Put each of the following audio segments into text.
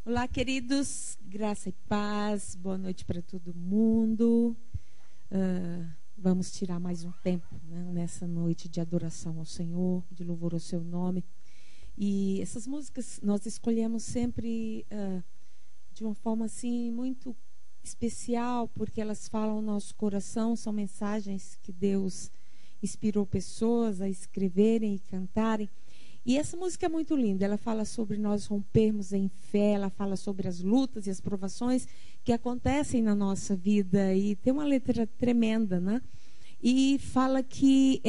Olá, queridos, graça e paz, boa noite para todo mundo. Vamos tirar mais um tempo, né, nessa noite de adoração ao Senhor, de louvor ao seu nome. E essas músicas nós escolhemos sempre de uma forma assim muito especial, porque elas falam ao nosso coração, são mensagens que Deus inspirou pessoas a escreverem e cantarem. E essa música é muito linda, ela fala sobre nós rompermos em fé, ela fala sobre as lutas e as provações que acontecem na nossa vida, e tem uma letra tremenda, né? E fala que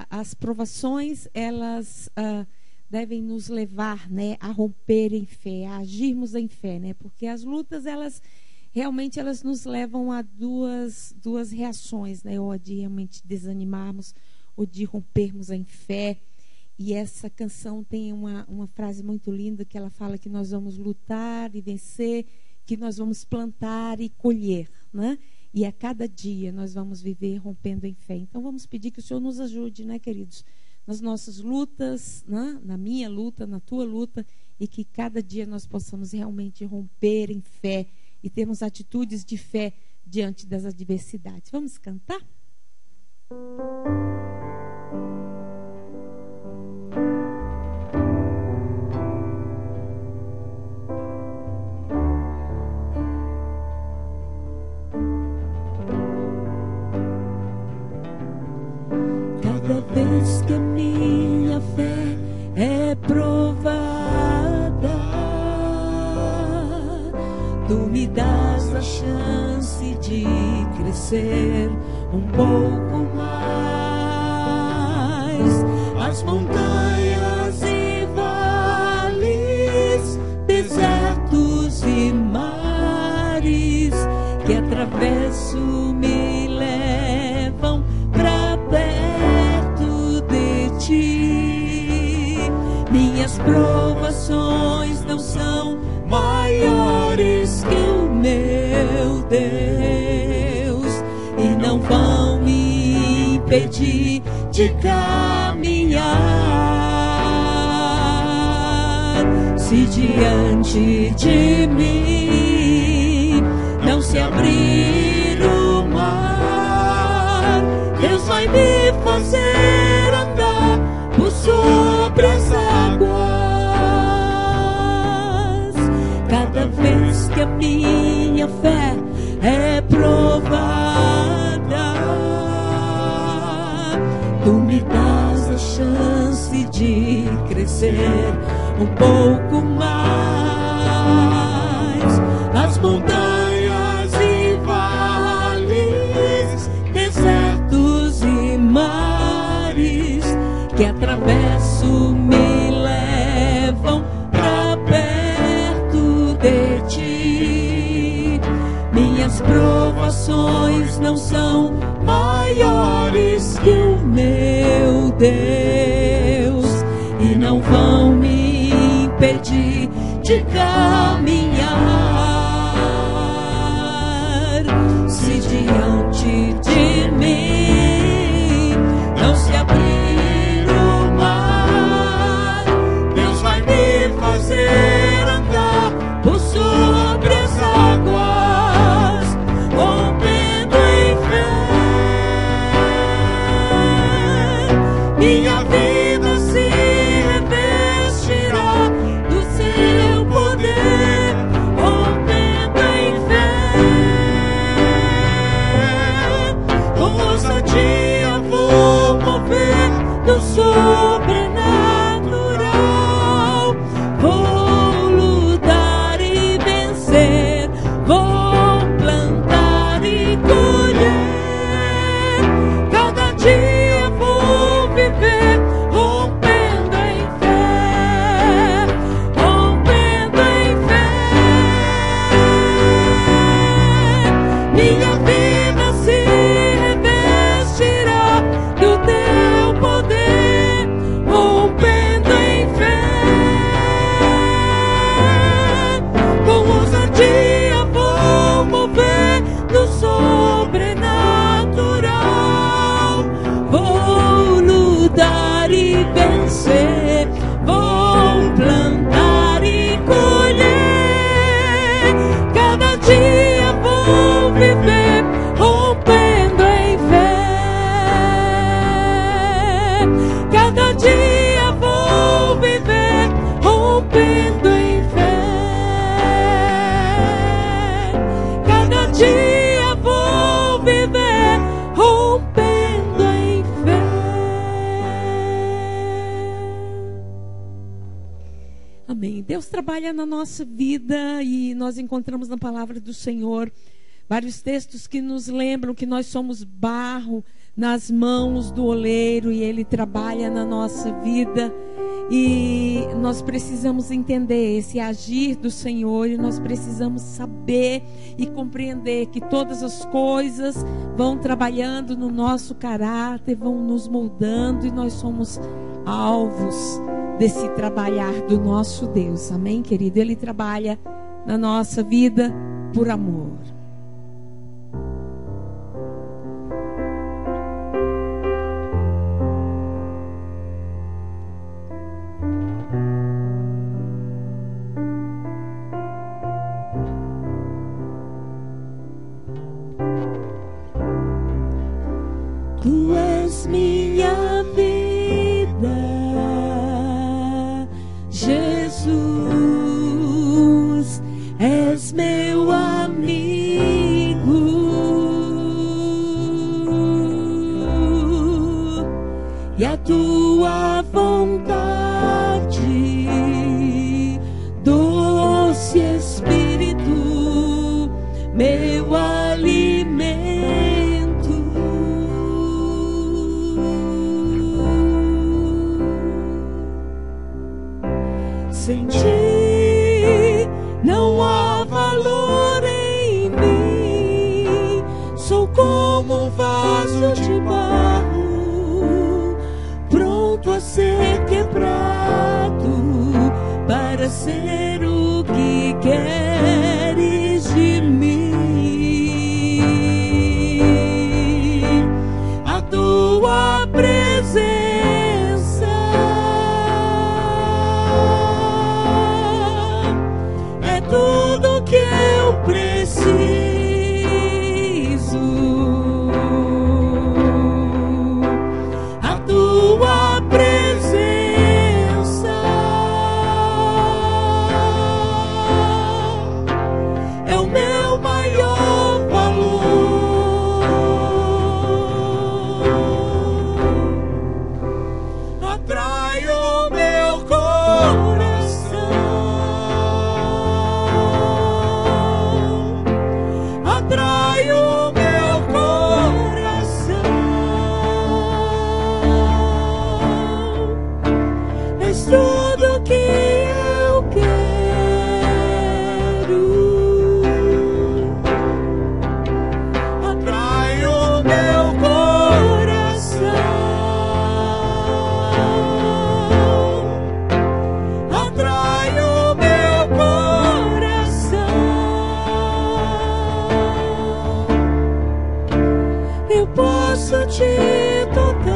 as provações, elas devem nos levar, né, a romper em fé, a agirmos em fé, né? Porque as lutas, elas nos levam a duas reações, né? Ou de realmente desanimarmos, ou de rompermos em fé. E essa canção tem uma frase muito linda, que ela fala que nós vamos lutar e vencer, que nós vamos plantar e colher, né? E a cada dia nós vamos viver rompendo em fé. Então vamos pedir que o Senhor nos ajude, né, queridos? Nas nossas lutas, né? Na minha luta, na tua luta, e que cada dia nós possamos realmente romper em fé e termos atitudes de fé diante das adversidades. Vamos cantar? Cada vez que a minha fé é provada, tu me das a chance de crescer um pouco mais. As montanhas e vales, desertos e mares que atravesso me levam pra perto de ti. Minhas provações não são maiores que o meu Deus e não vão me impedir de caminhar. Se diante de mim não se abrir o mar, Deus vai me fazer andar por sobre as águas. Cada vez que a minha fé é provada, tu me das a chance de crescer um pouco mais. As montanhas e vales, desertos e mares que atravesso me levam pra perto de ti. Minhas provações não são maiores que o meu Deus e não vão me impedir de caminhar. Se diante de mim não se abrir o mar, Deus vai me fazer andar por sobre as águas, rompendo em fé. Minha vida se revestirá do seu poder, rompendo em fé. Deus trabalha na nossa vida e nós encontramos na palavra do Senhor vários textos que nos lembram que nós somos barro nas mãos do oleiro e Ele trabalha na nossa vida. E nós precisamos entender esse agir do Senhor e nós precisamos saber e compreender que todas as coisas vão trabalhando no nosso caráter, vão nos moldando e nós somos alvos desse trabalhar do nosso Deus. Amém, querido? Ele trabalha na nossa vida por amor. Tu és minha vida, Jesus, és meu amigo, e a tua vontade, doce Espírito, meu alimento. Sem ti não há valor em mim. Sou como um vaso de barro, pronto a ser quebrado, para ser o que queres de mim. A tua presença tudo que eu preciso. A tua presença é o meu maior valor. Atrai o meu coração. Atrai o meu coração. És tudo que eu quero. Atrai o meu coração. Atrai o meu coração. Eu posso te tocar.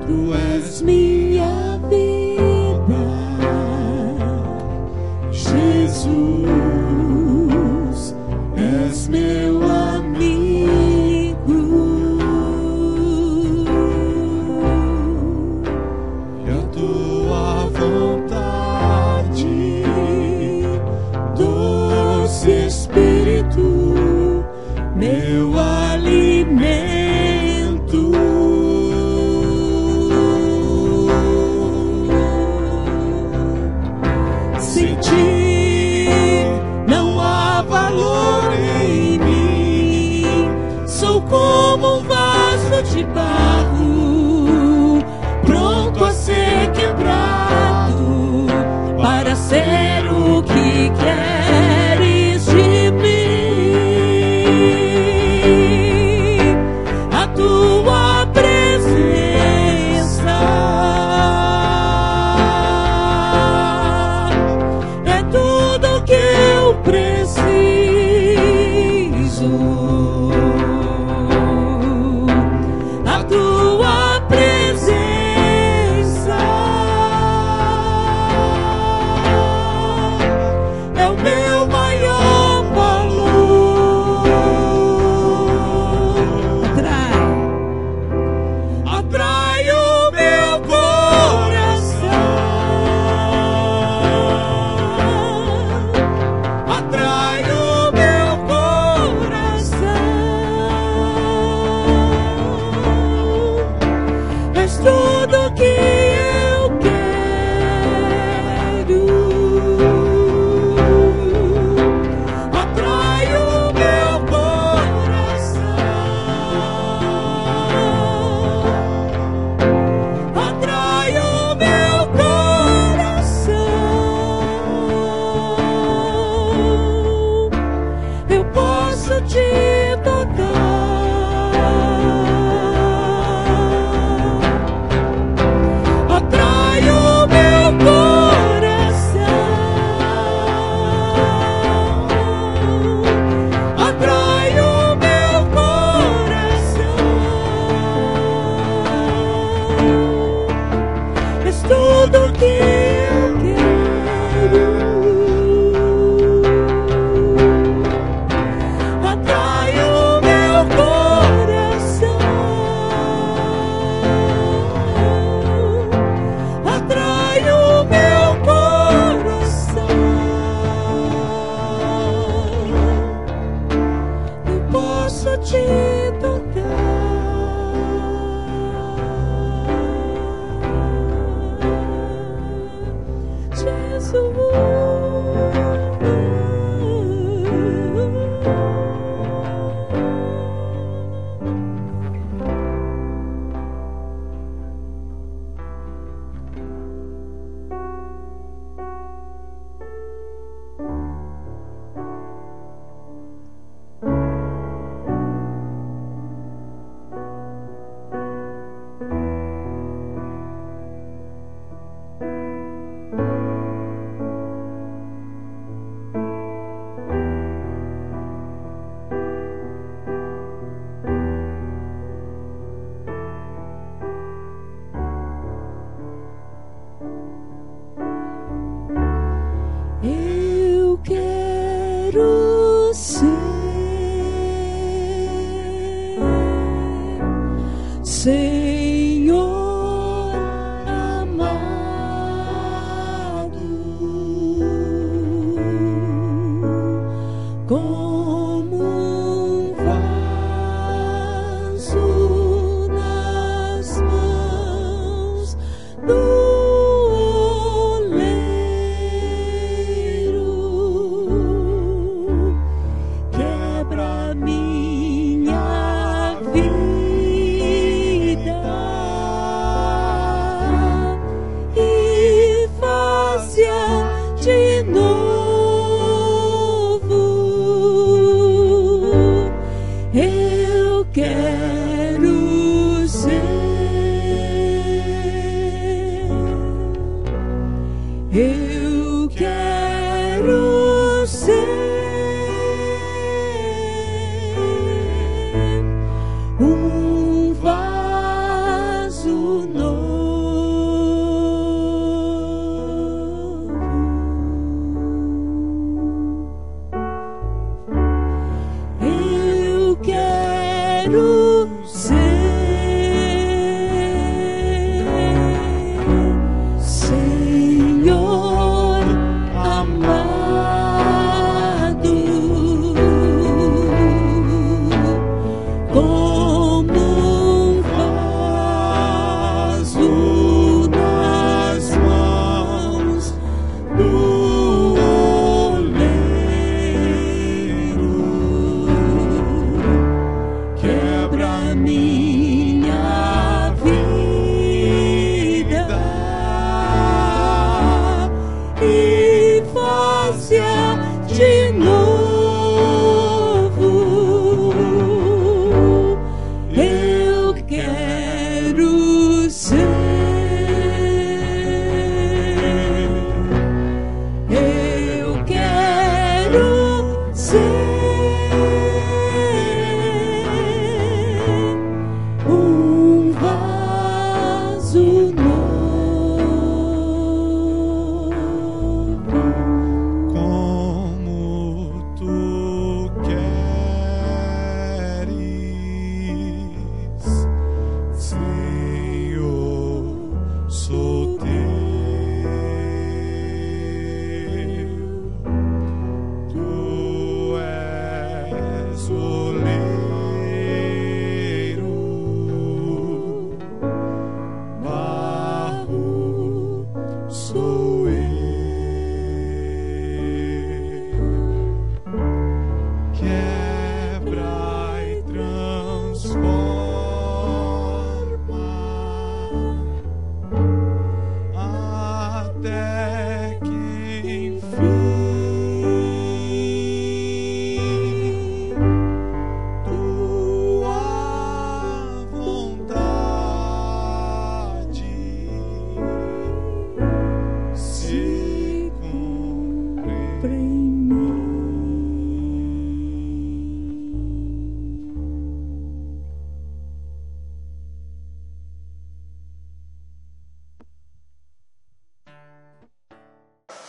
Tu és minha vida, Jesus, és meu amigo, e a tua vontade, doce Espírito, meu alimento. Sem ti não há valor em mim. Sou como um vaso de barro, pronto a ser quebrado, para ser o que queres de mim. A tua presença é tudo que eu preciso. A tua presença é o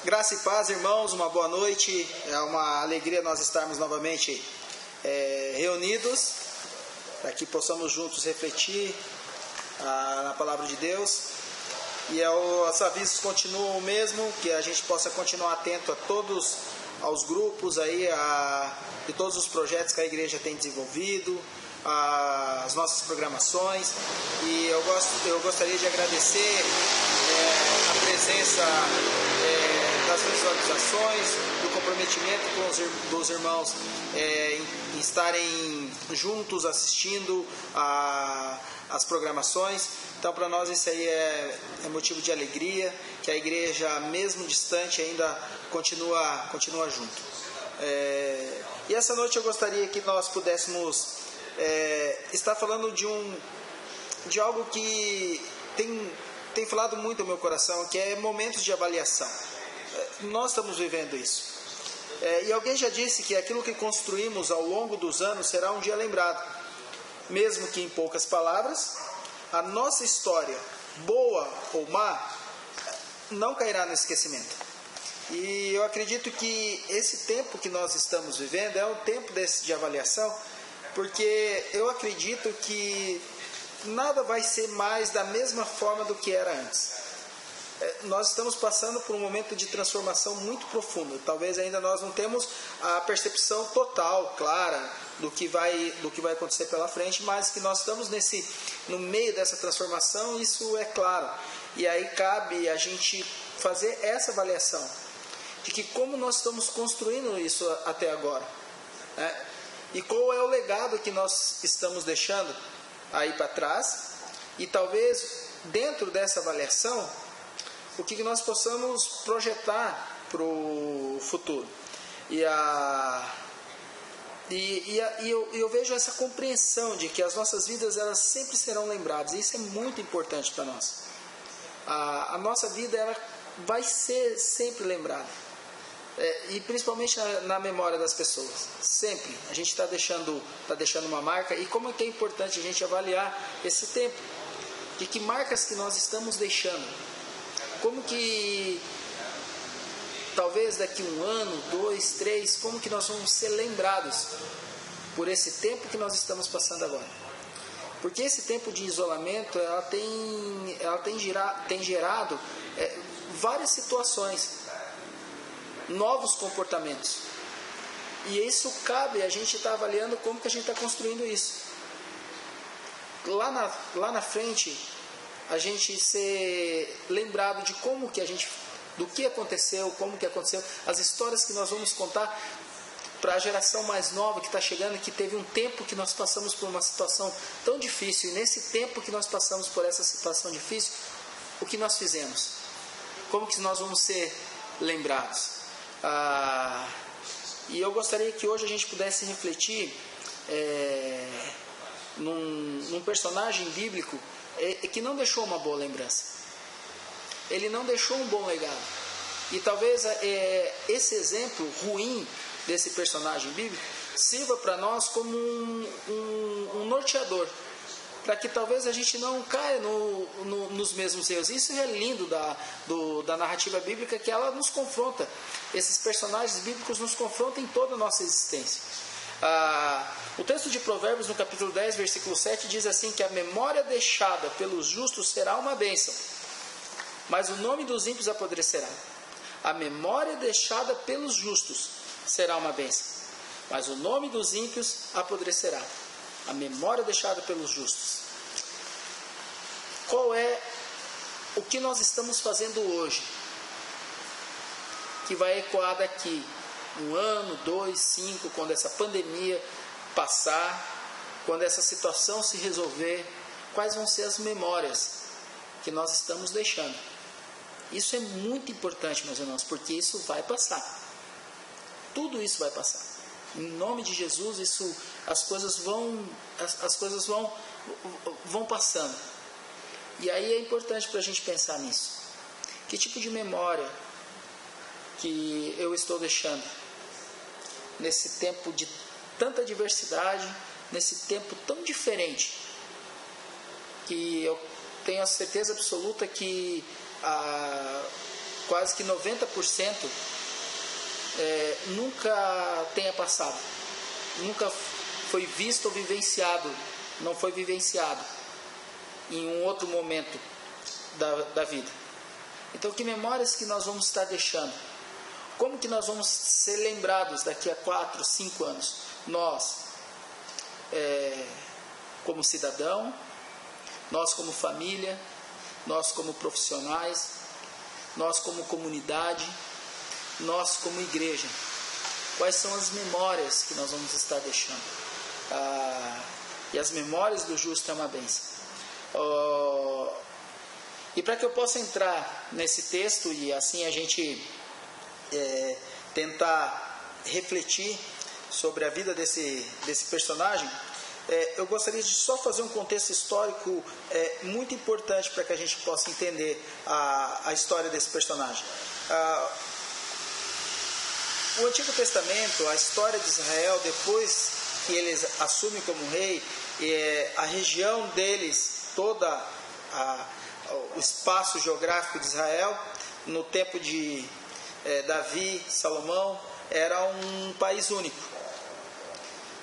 Graça e paz, irmãos, uma boa noite. É uma alegria nós estarmos novamente reunidos para que possamos juntos refletir na palavra de Deus. E os avisos continuam o mesmo, que a gente possa continuar atento a todos, aos grupos aí, de todos os projetos que a igreja tem desenvolvido, as nossas programações. E eu gostaria de agradecer a presença visualizações, do comprometimento dos irmãos em estarem juntos assistindo as programações. Então, para nós isso aí é motivo de alegria, que a igreja, mesmo distante, ainda continua junto. E essa noite eu gostaria que nós pudéssemos estar falando de algo que tem falado muito no meu coração, que é momentos de avaliação. Nós estamos vivendo isso. E alguém já disse que aquilo que construímos ao longo dos anos será um dia lembrado. Mesmo que em poucas palavras, a nossa história, boa ou má, não cairá no esquecimento. E eu acredito que esse tempo que nós estamos vivendo é um tempo de avaliação, porque eu acredito que nada vai ser mais da mesma forma do que era antes. Nós estamos passando por um momento de transformação muito profundo. Talvez ainda nós não temos a percepção total, clara, do que vai acontecer pela frente, mas que nós estamos no meio dessa transformação, isso é claro. E aí cabe a gente fazer essa avaliação de que como nós estamos construindo isso até agora, né? E qual é o legado que nós estamos deixando aí para trás, e talvez dentro dessa avaliação o que nós possamos projetar para o futuro. E eu vejo essa compreensão de que as nossas vidas elas sempre serão lembradas, e isso é muito importante para nós. A nossa vida ela vai ser sempre lembrada, e principalmente na memória das pessoas. Sempre a gente está deixando uma marca. E como é que é importante a gente avaliar esse tempo, de que marcas que nós estamos deixando, como que talvez daqui 1 ano, 2, 3, como que nós vamos ser lembrados por esse tempo que nós estamos passando agora. Porque esse tempo de isolamento ela tem gerado várias situações, novos comportamentos. E isso cabe a gente estar avaliando como que a gente está construindo isso. Lá na frente, a gente ser lembrado de do que aconteceu, como que aconteceu, as histórias que nós vamos contar para a geração mais nova que está chegando, que teve um tempo que nós passamos por uma situação tão difícil, e nesse tempo que nós passamos por essa situação difícil, o que nós fizemos? Como que nós vamos ser lembrados? E eu gostaria que hoje a gente pudesse refletir num personagem bíblico que não deixou uma boa lembrança. Ele não deixou um bom legado. E talvez esse exemplo ruim desse personagem bíblico sirva para nós como um norteador, para que talvez a gente não caia nos mesmos erros. Isso é lindo da narrativa bíblica, que ela nos confronta. Esses personagens bíblicos nos confrontam em toda a nossa existência. O texto de Provérbios, no capítulo 10, versículo 7, diz assim, que a memória deixada pelos justos será uma bênção, mas o nome dos ímpios apodrecerá. A memória deixada pelos justos será uma bênção, mas o nome dos ímpios apodrecerá. A memória deixada pelos justos. Qual é o que nós estamos fazendo hoje, que vai ecoar daqui 1 ano, 2, 5, quando essa pandemia passar, quando essa situação se resolver? Quais vão ser as memórias que nós estamos deixando? Isso é muito importante, meus irmãos, porque isso vai passar. Tudo isso vai passar. Em nome de Jesus, as coisas vão passando. E aí é importante para a gente pensar nisso. Que tipo de memória que eu estou deixando nesse tempo de tanta diversidade, nesse tempo tão diferente, que eu tenho a certeza absoluta que quase que 90% nunca tenha passado, nunca foi visto ou vivenciado, não foi vivenciado em um outro momento da vida. Então, que memórias que nós vamos estar deixando? Como que nós vamos ser lembrados daqui a 4, 5 anos? Nós, como cidadão, nós como família, nós como profissionais, nós como comunidade, nós como igreja, quais são as memórias que nós vamos estar deixando. E as memórias do justo é uma bênção. E para que eu possa entrar nesse texto e assim a gente tentar refletir sobre a vida desse personagem, eu gostaria de só fazer um contexto histórico muito importante para que a gente possa entender a história desse personagem. O Antigo Testamento, a história de Israel, depois que eles assumem como rei, a região deles, toda o espaço geográfico de Israel, no tempo de Davi, Salomão, era um país único.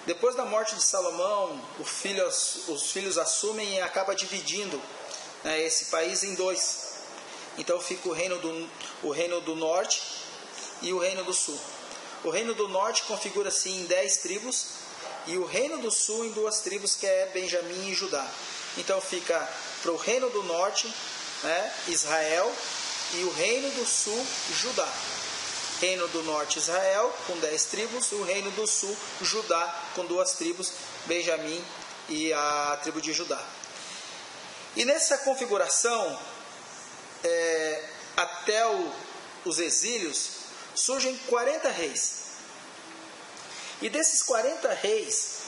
Depois da morte de Salomão, os filhos assumem e acaba dividindo esse país em dois. Então fica o reino do norte e o reino do sul. O reino do norte configura-se em 10 tribos e o reino do sul em 2 tribos, que é Benjamim e Judá. Então fica para o reino do norte, Israel, e o reino do sul, Judá. Reino do norte, Israel, com 10 tribos, e o reino do sul, Judá, com 2 tribos, Benjamim e a tribo de Judá. E nessa configuração, até os exílios, surgem 40 reis. E desses 40 reis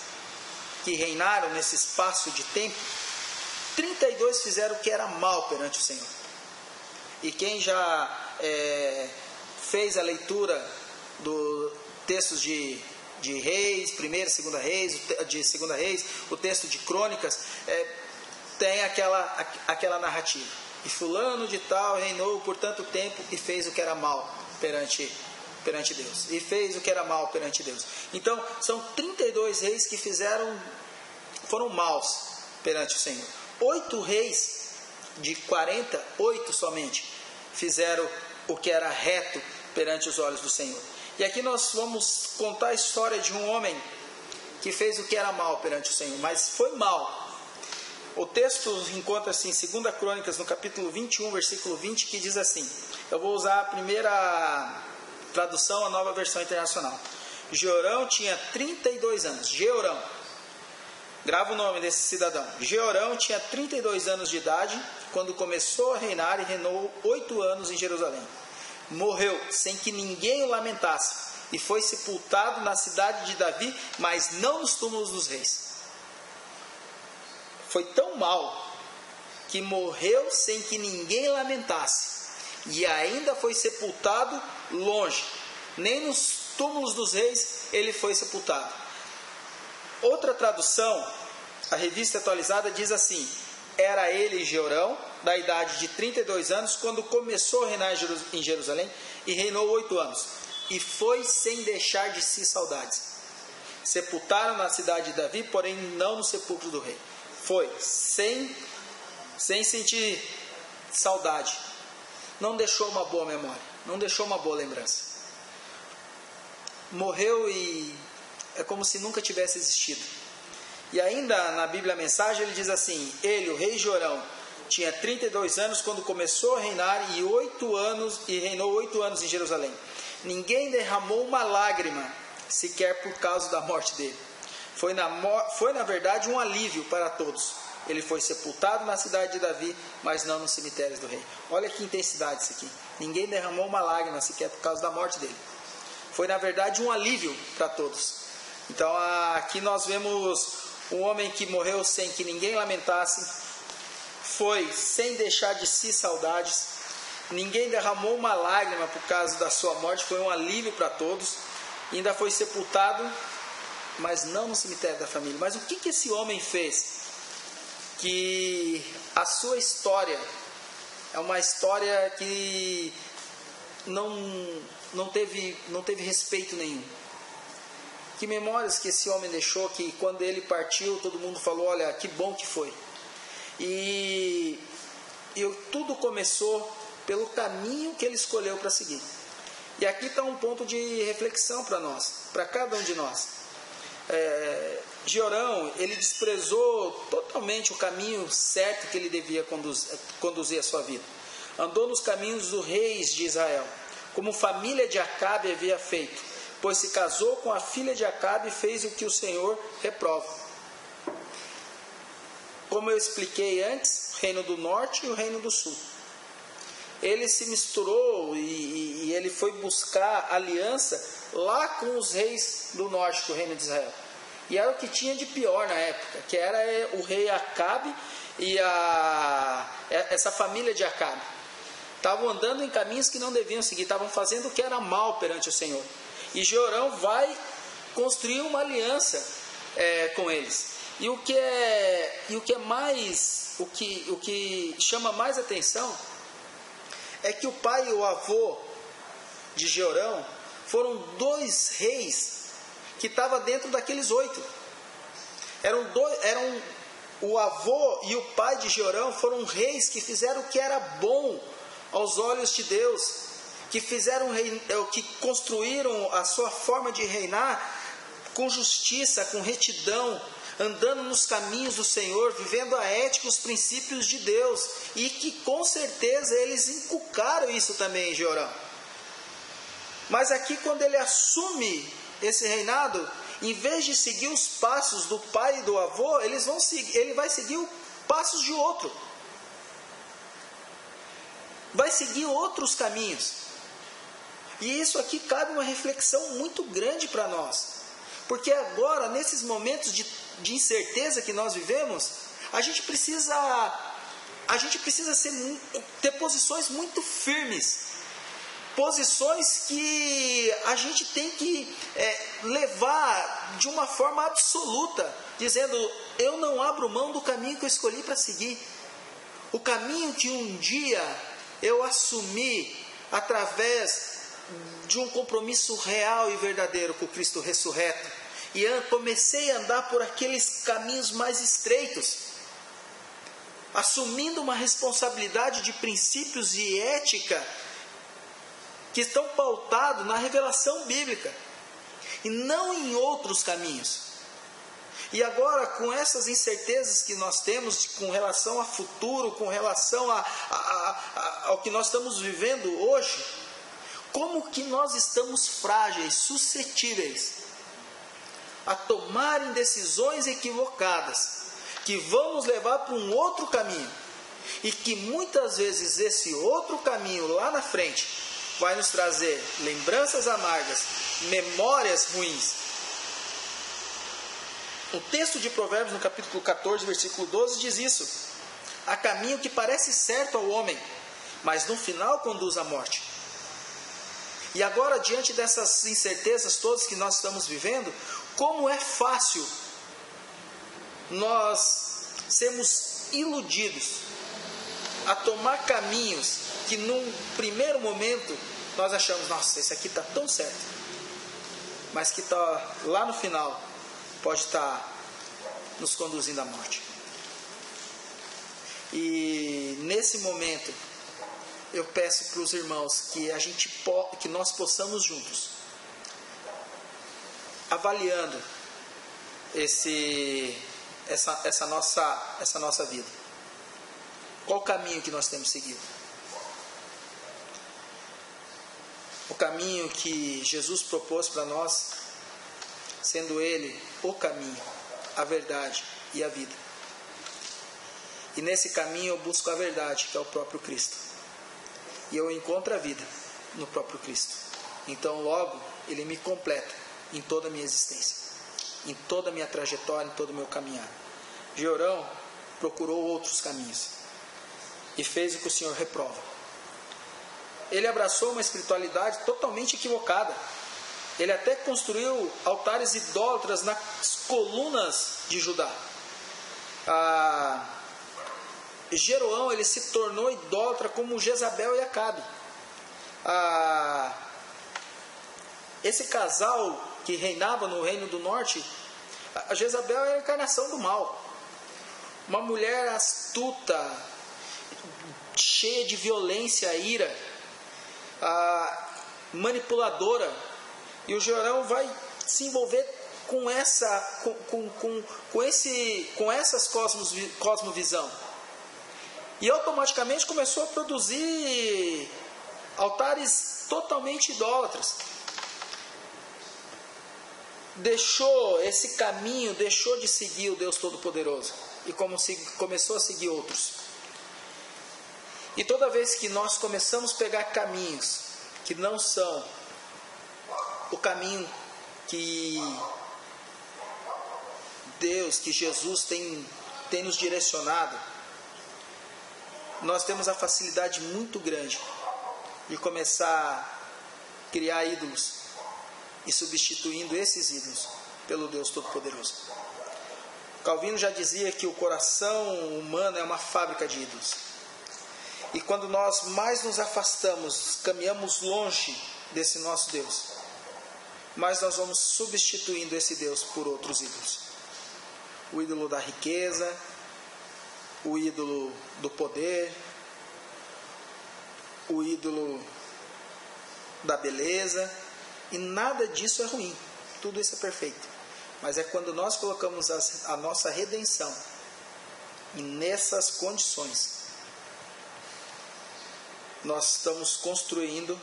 que reinaram nesse espaço de tempo, 32 fizeram o que era mal perante o Senhor. E quem já fez a leitura dos textos de Reis, 1ª e 2ª Reis, de 2ª Reis, o texto de Crônicas, tem aquela narrativa. E fulano de tal reinou por tanto tempo e fez o que era mal perante Deus. E fez o que era mal perante Deus. Então, são 32 reis que foram maus perante o Senhor. 8 reis de 40, 8 somente, fizeram o que era reto perante os olhos do Senhor. E aqui nós vamos contar a história de um homem que fez o que era mal perante o Senhor, mas foi mal. O texto encontra-se em 2 Crônicas, no capítulo 21, versículo 20, que diz assim, eu vou usar a primeira tradução, a Nova Versão Internacional. Jeorão tinha 32 anos. Jeorão, grava o nome desse cidadão. Jeorão tinha 32 anos de idade quando começou a reinar e reinou 8 anos em Jerusalém. Morreu sem que ninguém o lamentasse e foi sepultado na cidade de Davi, mas não nos túmulos dos reis. Foi tão mal que morreu sem que ninguém lamentasse e ainda foi sepultado longe. Nem nos túmulos dos reis ele foi sepultado. Outra tradução, a Revista Atualizada, diz assim: era ele, Jeorão, da idade de 32 anos, quando começou a reinar em Jerusalém, e reinou 8 anos. E foi sem deixar de si saudades. Sepultaram na cidade de Davi, porém não no sepulcro do rei. Foi sem sentir saudade. Não deixou uma boa memória, não deixou uma boa lembrança. Morreu e é como se nunca tivesse existido. E ainda na Bíblia a Mensagem ele diz assim: ele, o rei Jeorão, tinha 32 anos quando começou a reinar e reinou 8 anos em Jerusalém. Ninguém derramou uma lágrima sequer por causa da morte dele. Foi na verdade um alívio para todos. Ele foi sepultado na cidade de Davi, mas não nos cemitérios do rei. Olha que intensidade isso aqui. Ninguém derramou uma lágrima sequer por causa da morte dele. Foi na verdade um alívio para todos. Então aqui nós vemos um homem que morreu sem que ninguém lamentasse, foi sem deixar de si saudades, ninguém derramou uma lágrima por causa da sua morte, foi um alívio para todos, ainda foi sepultado, mas não no cemitério da família. Mas o que esse homem fez? Que a sua história é uma história que não teve respeito nenhum. Que memórias que esse homem deixou, que quando ele partiu, todo mundo falou, olha, que bom que foi. E tudo começou pelo caminho que ele escolheu para seguir. E aqui está um ponto de reflexão para nós, para cada um de nós. Jeorão, ele desprezou totalmente o caminho certo que ele devia conduzir a sua vida. Andou nos caminhos dos reis de Israel, como família de Acabe havia feito, pois se casou com a filha de Acabe e fez o que o Senhor reprova. Como eu expliquei antes, o reino do norte e o reino do sul. Ele se misturou e ele foi buscar aliança lá com os reis do norte do reino de Israel. E era o que tinha de pior na época, que era o rei Acabe e essa família de Acabe. Estavam andando em caminhos que não deviam seguir, estavam fazendo o que era mal perante o Senhor. E Jeorão vai construir uma aliança com eles. E o que chama mais atenção é que o pai e o avô de Jeorão foram 2 reis que estavam dentro daqueles 8. O avô e o pai de Jeorão foram reis que fizeram o que era bom aos olhos de Deus, que construíram a sua forma de reinar com justiça, com retidão, andando nos caminhos do Senhor, vivendo a ética e os princípios de Deus, e que com certeza eles inculcaram isso também em Jeorão. Mas aqui, quando ele assume esse reinado, em vez de seguir os passos do pai e do avô, ele vai seguir os passos de outro. Vai seguir outros caminhos. E isso aqui cabe uma reflexão muito grande para nós. Porque agora, nesses momentos de incerteza que nós vivemos, a gente precisa ter posições muito firmes. Posições que a gente tem que levar de uma forma absoluta, dizendo: eu não abro mão do caminho que eu escolhi para seguir. O caminho que um dia eu assumi através de um compromisso real e verdadeiro com Cristo ressurreto. E comecei a andar por aqueles caminhos mais estreitos, assumindo uma responsabilidade de princípios e ética que estão pautados na revelação bíblica e não em outros caminhos. E agora, com essas incertezas que nós temos com relação ao futuro, com relação ao que nós estamos vivendo hoje, como que nós estamos frágeis, suscetíveis a tomarem decisões equivocadas, que vão nos levar para um outro caminho, e que muitas vezes esse outro caminho lá na frente vai nos trazer lembranças amargas, memórias ruins. O texto de Provérbios, no capítulo 14, versículo 12, diz isso: há caminho que parece certo ao homem, mas no final conduz à morte. E agora, diante dessas incertezas todas que nós estamos vivendo, como é fácil nós sermos iludidos a tomar caminhos que num primeiro momento nós achamos: nossa, esse aqui está tão certo, mas que lá no final pode estar nos conduzindo à morte. E nesse momento eu peço para os irmãos que nós possamos juntos, avaliando essa nossa vida, qual o caminho que nós temos seguido. O caminho que Jesus propôs para nós, sendo Ele o caminho, a verdade e a vida. E nesse caminho eu busco a verdade, que é o próprio Cristo. E eu encontro a vida no próprio Cristo. Então logo Ele me completa em toda a minha existência, em toda a minha trajetória, em todo o meu caminhar. Jeorão procurou outros caminhos e fez o que o Senhor reprova. Ele abraçou uma espiritualidade totalmente equivocada. Ele até construiu altares idólatras nas colunas de Judá. Jeroão, ele se tornou idólatra como Jezabel e Acabe. Esse casal que reinava no reino do norte, a Jezabel era a encarnação do mal. Uma mulher astuta, cheia de violência, ira, manipuladora. E o Jeorão vai se envolver com essas cosmovisão. E automaticamente começou a produzir altares totalmente idólatras. Deixou esse caminho, deixou de seguir o Deus Todo-Poderoso e começou a seguir outros. E toda vez que nós começamos a pegar caminhos que não são o caminho que Deus, que Jesus tem nos direcionado, nós temos a facilidade muito grande de começar a criar ídolos e substituindo esses ídolos pelo Deus Todo-Poderoso. Calvino já dizia que o coração humano é uma fábrica de ídolos. E quando nós mais nos afastamos, caminhamos longe desse nosso Deus, mais nós vamos substituindo esse Deus por outros ídolos. O ídolo da riqueza, o ídolo do poder, o ídolo da beleza, e nada disso é ruim, tudo isso é perfeito. Mas é quando nós colocamos a nossa redenção e nessas condições, nós estamos construindo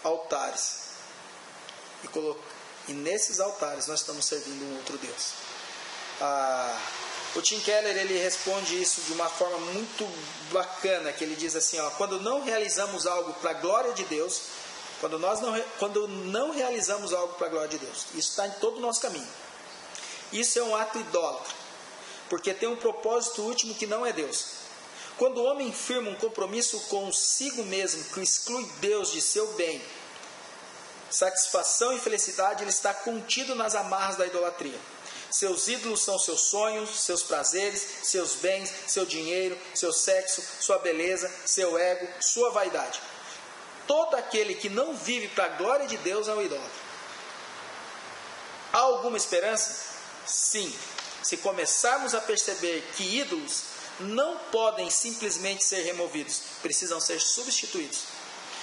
altares. E nesses altares nós estamos servindo um outro Deus. O Tim Keller, ele responde isso de uma forma muito bacana, que ele diz assim, quando não realizamos algo para a glória de Deus, quando não realizamos algo para a glória de Deus, isso está em todo o nosso caminho. Isso é um ato idólatra, porque tem um propósito último que não é Deus. Quando o homem firma um compromisso consigo mesmo, que exclui Deus de seu bem, satisfação e felicidade, ele está contido nas amarras da idolatria. Seus ídolos são seus sonhos, seus prazeres, seus bens, seu dinheiro, seu sexo, sua beleza, seu ego, sua vaidade. Todo aquele que não vive para a glória de Deus é um idólatra. Há alguma esperança? Sim. Se começarmos a perceber que ídolos não podem simplesmente ser removidos, precisam ser substituídos.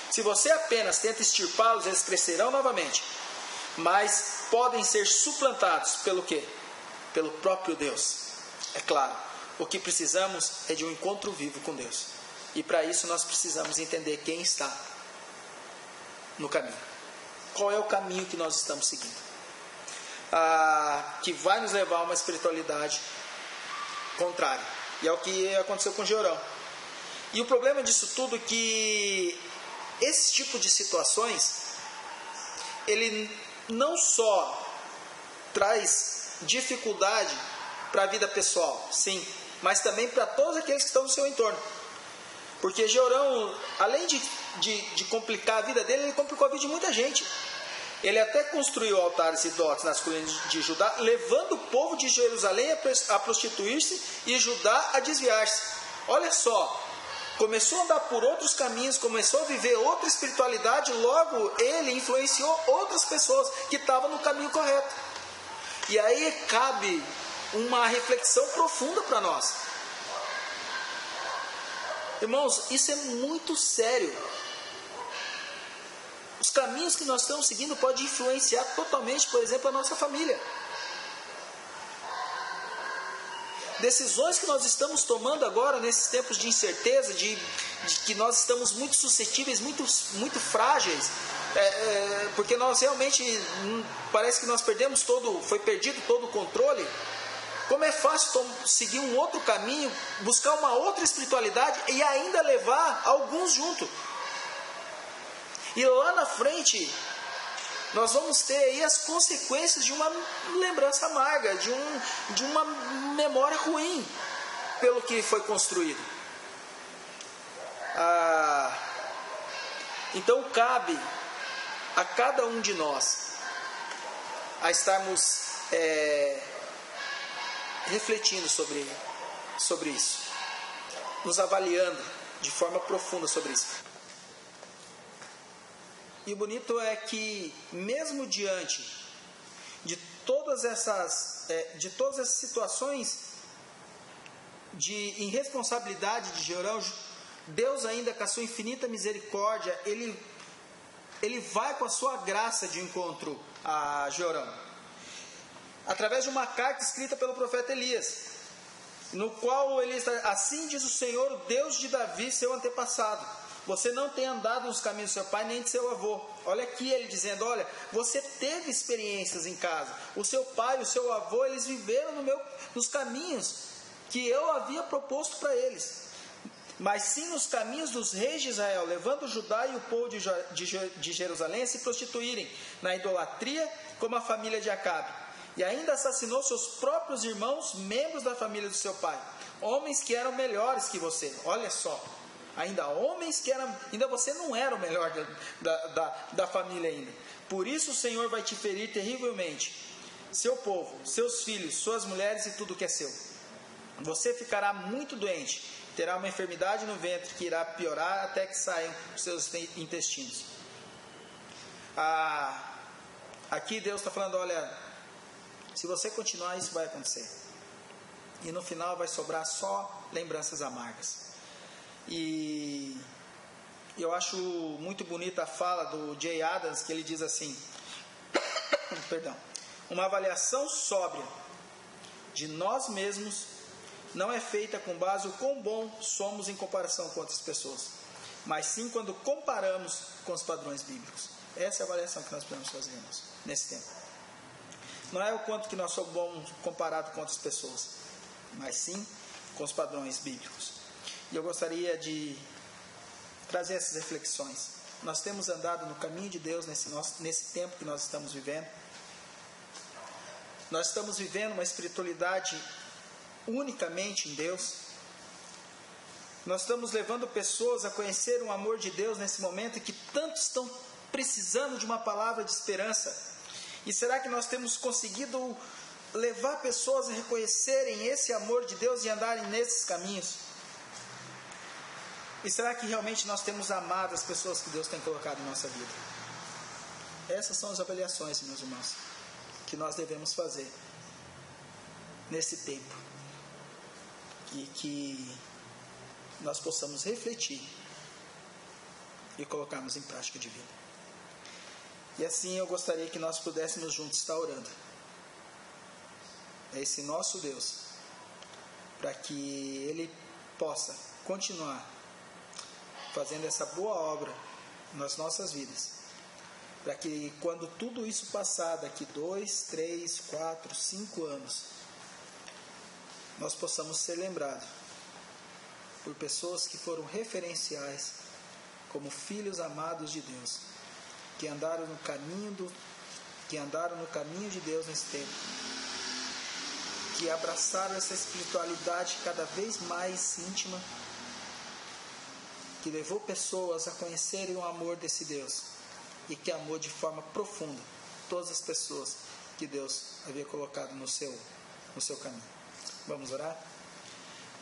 Se você apenas tenta extirpá-los, eles crescerão novamente. Mas podem ser suplantados pelo quê? Pelo próprio Deus. É claro, o que precisamos é de um encontro vivo com Deus. E para isso nós precisamos entender quem está no caminho. Qual é o caminho que nós estamos seguindo? Que vai nos levar a uma espiritualidade contrária. E é o que aconteceu com Jeorão. E o problema disso tudo é que esse tipo de situações, ele não só traz dificuldade para a vida pessoal, sim, mas também para todos aqueles que estão no seu entorno. Porque Jeorão, além de complicar a vida dele, ele complicou a vida de muita gente. Ele até construiu altares idólatras nas colinas de Judá, levando o povo de Jerusalém a prostituir-se e Judá a desviar-se. Olha só, começou a andar por outros caminhos, começou a viver outra espiritualidade, logo ele influenciou outras pessoas que estavam no caminho correto. E aí cabe uma reflexão profunda para nós. Irmãos, isso é muito sério. Os caminhos que nós estamos seguindo podem influenciar totalmente, por exemplo, a nossa família. Decisões que nós estamos tomando agora, nesses tempos de incerteza, de que nós estamos muito suscetíveis, muito frágeis, porque nós realmente, parece que nós foi perdido todo o controle. Como é fácil seguir um outro caminho, buscar uma outra espiritualidade e ainda levar alguns junto. E lá na frente, nós vamos ter aí as consequências de uma lembrança amarga, de uma memória ruim pelo que foi construído. Então cabe a cada um de nós a estarmos refletindo sobre isso, nos avaliando de forma profunda sobre isso. E o bonito é que, mesmo diante de todas essas situações de irresponsabilidade de Jeorão, Deus ainda com a sua infinita misericórdia, ele vai com a sua graça de encontro a Jeorão, através de uma carta escrita pelo profeta Elias, no qual ele está: assim diz o Senhor, o Deus de Davi, seu antepassado, você não tem andado nos caminhos do seu pai nem de seu avô. Olha aqui ele dizendo, olha, você teve experiências em casa. O seu pai e o seu avô, eles viveram nos caminhos que eu havia proposto para eles. Mas sim nos caminhos dos reis de Israel, levando Judá e o povo de Jerusalém a se prostituírem na idolatria como a família de Acabe. E ainda assassinou seus próprios irmãos, membros da família do seu pai. Homens que eram melhores que você. Olha só. Ainda homens que eram... Ainda você não era o melhor da família ainda. Por isso o Senhor vai te ferir terrivelmente. Seu povo, seus filhos, suas mulheres e tudo que é seu. Você ficará muito doente. Terá uma enfermidade no ventre que irá piorar até que saiam os seus intestinos. Aqui Deus está falando, olha... Se você continuar, isso vai acontecer. E no final vai sobrar só lembranças amargas. E eu acho muito bonita a fala do Jay Adams, que ele diz assim, perdão, uma avaliação sóbria de nós mesmos não é feita com base no quão bom somos em comparação com outras pessoas, mas sim quando comparamos com os padrões bíblicos. Essa é a avaliação que nós podemos fazer, irmãos, nesse tempo. Não é o quanto que nós somos bons comparado com outras pessoas, mas sim com os padrões bíblicos. E eu gostaria de trazer essas reflexões. Nós temos andado no caminho de Deus nesse tempo que nós estamos vivendo. Nós estamos vivendo uma espiritualidade unicamente em Deus. Nós estamos levando pessoas a conhecer o amor de Deus nesse momento, e que tantos estão precisando de uma palavra de esperança. E será que nós temos conseguido levar pessoas a reconhecerem esse amor de Deus e andarem nesses caminhos? E será que realmente nós temos amado as pessoas que Deus tem colocado em nossa vida? Essas são as avaliações, meus irmãos, que nós devemos fazer nesse tempo. E que nós possamos refletir e colocarmos em prática de vida. E assim eu gostaria que nós pudéssemos juntos estar orando a esse nosso Deus, para que Ele possa continuar fazendo essa boa obra nas nossas vidas, para que quando tudo isso passar, daqui 2, 3, 4, 5 anos, nós possamos ser lembrados por pessoas que foram referenciais como filhos amados de Deus, que andaram no caminho de Deus nesse tempo, que abraçaram essa espiritualidade cada vez mais íntima, que levou pessoas a conhecerem o amor desse Deus, e que amou de forma profunda todas as pessoas que Deus havia colocado no seu caminho. Vamos orar?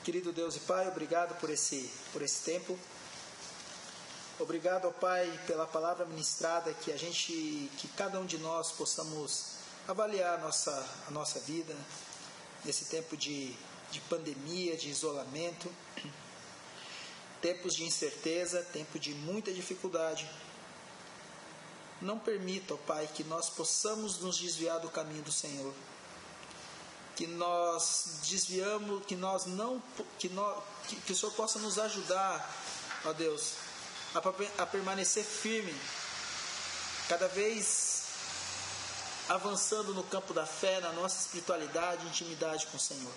Querido Deus e Pai, obrigado por esse tempo. Obrigado, ó Pai, pela palavra ministrada, que cada um de nós possamos avaliar a nossa vida nesse tempo de pandemia, de isolamento, tempos de incerteza, tempo de muita dificuldade. Não permita, ó Pai, que nós possamos nos desviar do caminho do Senhor, que nós desviamos, que o Senhor possa nos ajudar, ó Deus, a permanecer firme, cada vez avançando no campo da fé, na nossa espiritualidade e intimidade com o Senhor.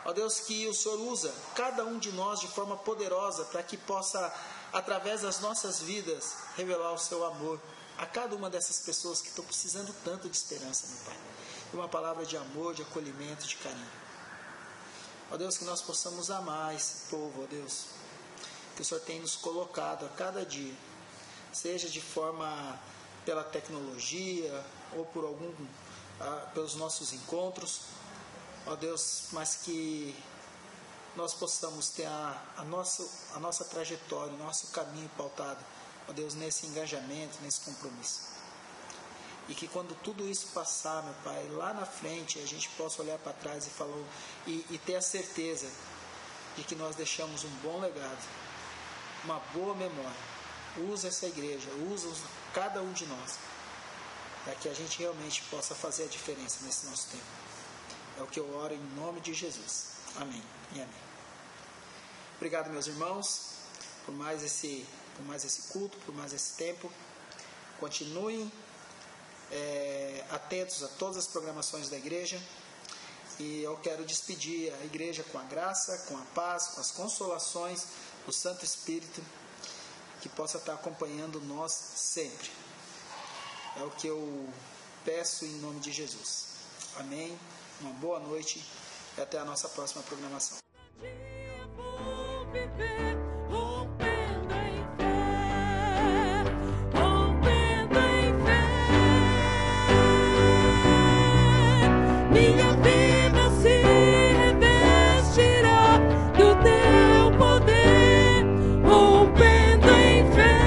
Ó Deus, que o Senhor usa cada um de nós de forma poderosa, para que possa, através das nossas vidas, revelar o seu amor a cada uma dessas pessoas que estão precisando tanto de esperança, meu Pai. E uma palavra de amor, de acolhimento, de carinho. Ó Deus, que nós possamos amar esse povo, ó Deus, que o Senhor tem nos colocado a cada dia, seja de forma pela tecnologia ou pelos nossos encontros, ó Deus, mas que nós possamos ter a nossa trajetória, o nosso caminho pautado, ó Deus, nesse engajamento, nesse compromisso. E que quando tudo isso passar, meu Pai, lá na frente, a gente possa olhar para trás e ter a certeza de que nós deixamos um bom legado, uma boa memória. Usa essa igreja, usa cada um de nós, para que a gente realmente possa fazer a diferença nesse nosso tempo. É o que eu oro em nome de Jesus. Amém e amém. Obrigado, meus irmãos. por mais esse culto, por mais esse tempo. Continuem atentos a todas as programações da igreja. E eu quero despedir a igreja com a graça, com a paz, com as consolações do Santo Espírito, que possa estar acompanhando nós sempre. É o que eu peço em nome de Jesus. Amém. Uma boa noite e até a nossa próxima programação. Minha vida se revestirá do teu poder, rompendo em fé.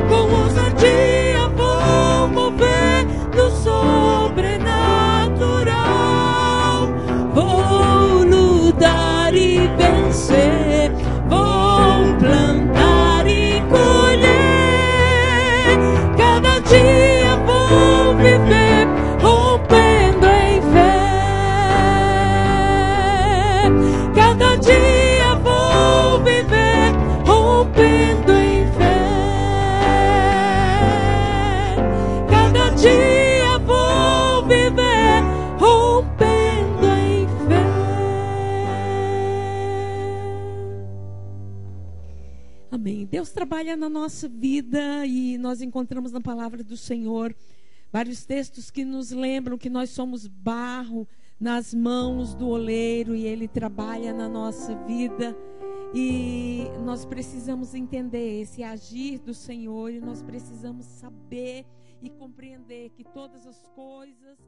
Com ousadia vou mover no sobrenatural. Vou lutar e vencer, vou plantar e colher. Cada dia vou viver rompendo em fé. Cada dia vou viver rompendo em fé. Cada dia vou viver rompendo em fé. Amém. Deus trabalha na nossa vida e nós encontramos na palavra do Senhor vários textos que nos lembram que nós somos barro nas mãos do oleiro e Ele trabalha na nossa vida. E nós precisamos entender esse agir do Senhor e nós precisamos saber e compreender que todas as coisas